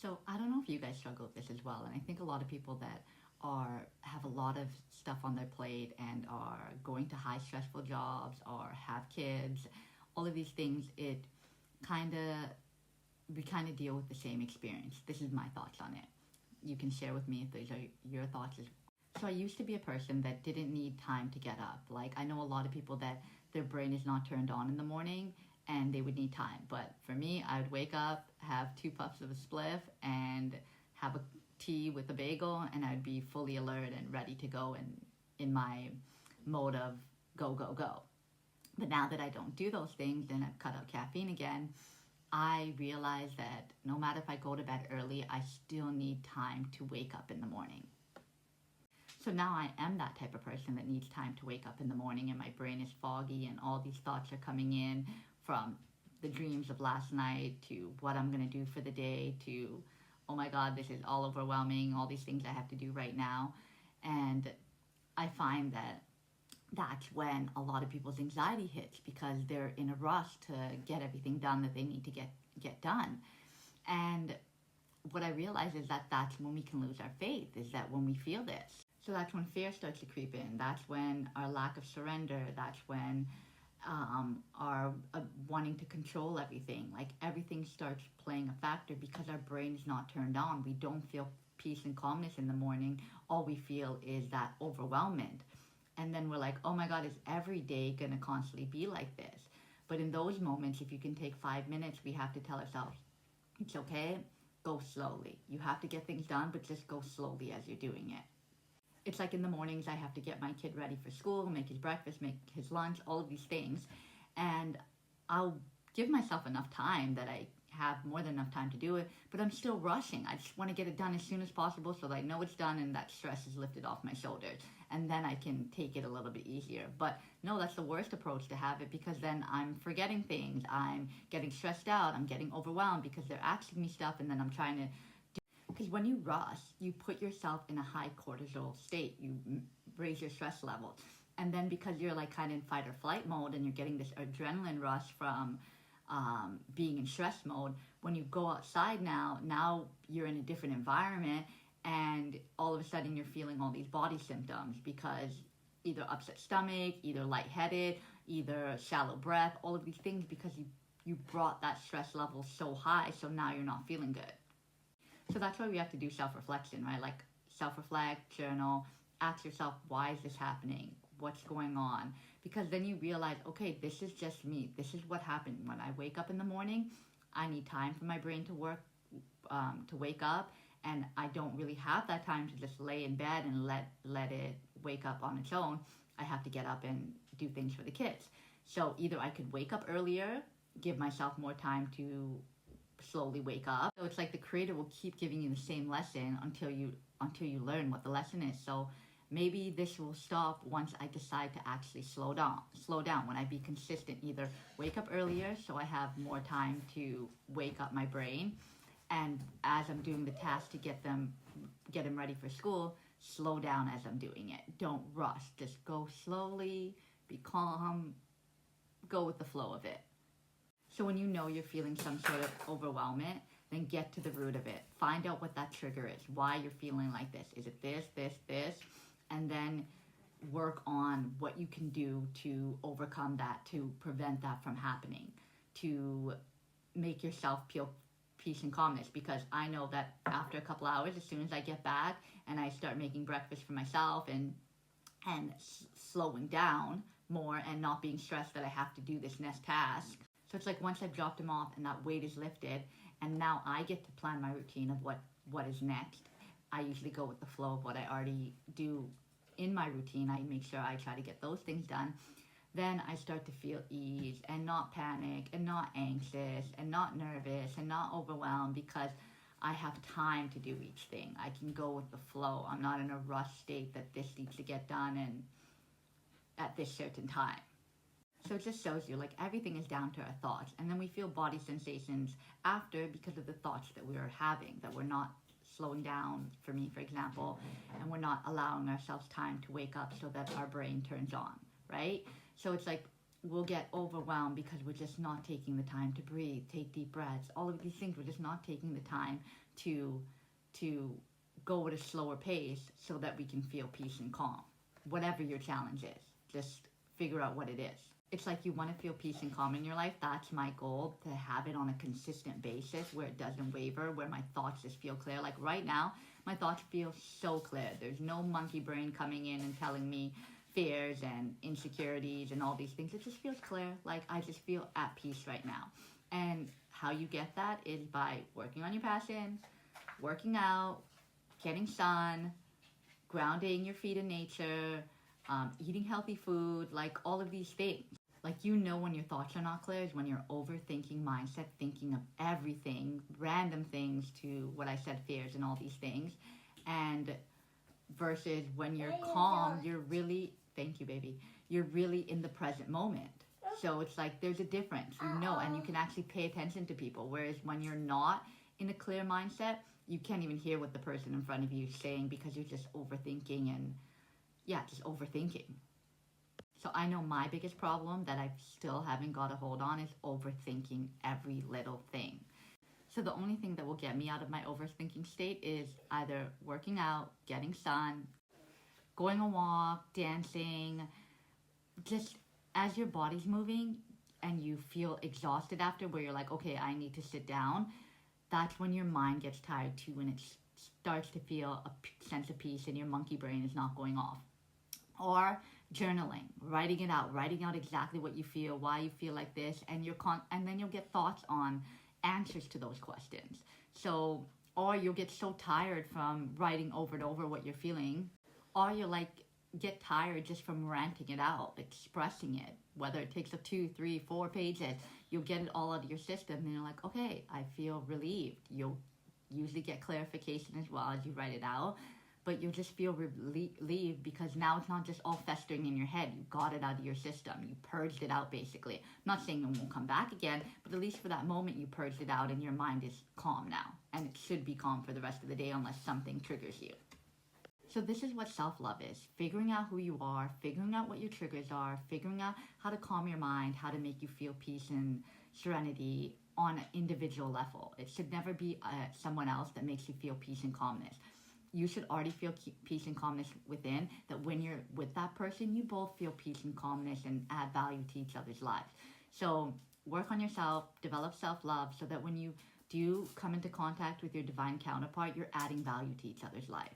So I don't know if you guys struggle with this as well, and I think a lot of people that have a lot of stuff on their plate and are going to high stressful jobs or have kids, all of these things, it kind of we kind of deal with the same experience. This is my thoughts on it. You can share with me if these are your thoughts. So I used to be a person that didn't need time to get up. Like I know a lot of people that their brain is not turned on in the morning and they would need time. But for me, I would wake up, have 2 puffs of a spliff, and have a tea with a bagel, and I'd be fully alert and ready to go and in my mode of go, go, go. But now that I don't do those things and I've cut out caffeine again, I realize that no matter if I go to bed early, I still need time to wake up in the morning. So now I am that type of person that needs time to wake up in the morning and my brain is foggy and all these thoughts are coming in from the dreams of last night to what I'm going to do for the day to, oh my God, this is all overwhelming, all these things I have to do right now. And I find that that's when a lot of people's anxiety hits because they're in a rush to get everything done that they need to get done. And what I realize is that that's when we can lose our faith, is that when we feel this. So that's when fear starts to creep in. That's when our lack of surrender, that's when our wanting to control everything. Like everything starts playing a factor because our brain is not turned on. We don't feel peace and calmness in the morning. All we feel is that overwhelmment. And then we're like, oh my God, is every day going to constantly be like this? But in those moments, if you can take 5 minutes, we have to tell ourselves, it's okay, go slowly. You have to get things done, but just go slowly as you're doing it. It's like in the mornings, I have to get my kid ready for school, make his breakfast, make his lunch, all of these things. And I'll give myself enough time that I have more than enough time to do it, but I'm still rushing. I just want to get it done as soon as possible so that I know it's done and that stress is lifted off my shoulders. And then I can take it a little bit easier. But no, that's the worst approach to have it because then I'm forgetting things. I'm getting stressed out. I'm getting overwhelmed because they're asking me stuff and then I'm trying to because when you rush, you put yourself in a high cortisol state. You raise your stress level. And then because you're like kind of in fight or flight mode and you're getting this adrenaline rush from being in stress mode, when you go outside now you're in a different environment and all of a sudden you're feeling all these body symptoms because either upset stomach, either lightheaded, either shallow breath, all of these things because you brought that stress level so high, so now you're not feeling good. So that's why we have to do self-reflection, right? Like self-reflect, journal, ask yourself, why is this happening? What's going on? Because then you realize, okay, this is just me. This is what happened. When I wake up in the morning, I need time for my brain to work, to wake up. And I don't really have that time to just lay in bed and let it wake up on its own. I have to get up and do things for the kids. So either I could wake up earlier, give myself more time to slowly wake up. So it's like the creator will keep giving you the same lesson until you learn what the lesson is. So maybe this will stop once I decide to actually slow down. When I be consistent, either wake up earlier so I have more time to wake up my brain, and as I'm doing the task to get him ready for school, slow down as I'm doing it. Don't rush. Just go slowly, be calm, go with the flow of it. So when you know you're feeling some sort of overwhelmment, then get to the root of it. Find out what that trigger is, why you're feeling like this. Is it this, this, this? And then work on what you can do to overcome that, to prevent that from happening, to make yourself feel peace and calmness. Because I know that after a couple hours, as soon as I get back and I start making breakfast for myself and slowing down more and not being stressed that I have to do this next task. So it's like once I've dropped him off and that weight is lifted, and now I get to plan my routine of what is next. I usually go with the flow of what I already do in my routine. I make sure I try to get those things done. Then I start to feel ease and not panic and not anxious and not nervous and not overwhelmed because I have time to do each thing. I can go with the flow. I'm not in a rush state that this needs to get done and at this certain time. So it just shows you like everything is down to our thoughts, and then we feel body sensations after because of the thoughts that we are having, that we're not slowing down, for me, for example, and we're not allowing ourselves time to wake up so that our brain turns on, right? So it's like we'll get overwhelmed because we're just not taking the time to breathe, take deep breaths, all of these things. We're just not taking the time to go at a slower pace so that we can feel peace and calm. Whatever your challenge is, just figure out what it is. It's like you want to feel peace and calm in your life. That's my goal, to have it on a consistent basis where it doesn't waver, where my thoughts just feel clear. Like right now, my thoughts feel so clear. There's no monkey brain coming in and telling me fears and insecurities and all these things. It just feels clear. Like I just feel at peace right now. And how you get that is by working on your passions, working out, getting sun, grounding your feet in nature, eating healthy food, like all of these things. Like, you know, when your thoughts are not clear is when you're overthinking mindset, thinking of everything, random things to what I said, fears and all these things. And versus when you're calm, you're really, thank you, baby, you're really in the present moment. So it's like there's a difference, you know, and you can actually pay attention to people. Whereas when you're not in a clear mindset, you can't even hear what the person in front of you is saying because you're just overthinking and, yeah, just overthinking. So I know my biggest problem that I still haven't got a hold on is overthinking every little thing. So the only thing that will get me out of my overthinking state is either working out, getting sun, going a walk, dancing. Just as your body's moving and you feel exhausted after, where you're like, okay, I need to sit down, that's when your mind gets tired too, and it starts to feel a sense of peace and your monkey brain is not going off. Or journaling, writing out exactly what you feel, why you feel like this, and and then you'll get thoughts on answers to those questions. So, or you'll get so tired from writing over and over what you're feeling, or you'll like get tired just from ranting it out, expressing it, whether it takes up 2, 3, 4 pages, you'll get it all out of your system and you're like, okay, I feel relieved. You'll usually get clarification as well as you write it out, but you'll just feel relieved because now it's not just all festering in your head. You got it out of your system. You purged it out, basically. I'm not saying it won't come back again, but at least for that moment you purged it out and your mind is calm now. And it should be calm for the rest of the day unless something triggers you. So this is what self-love is. Figuring out who you are, figuring out what your triggers are, figuring out how to calm your mind, how to make you feel peace and serenity on an individual level. It should never be someone else that makes you feel peace and calmness. You should already feel peace and calmness within, that when you're with that person, you both feel peace and calmness and add value to each other's lives. So work on yourself, develop self-love so that when you do come into contact with your divine counterpart, you're adding value to each other's life.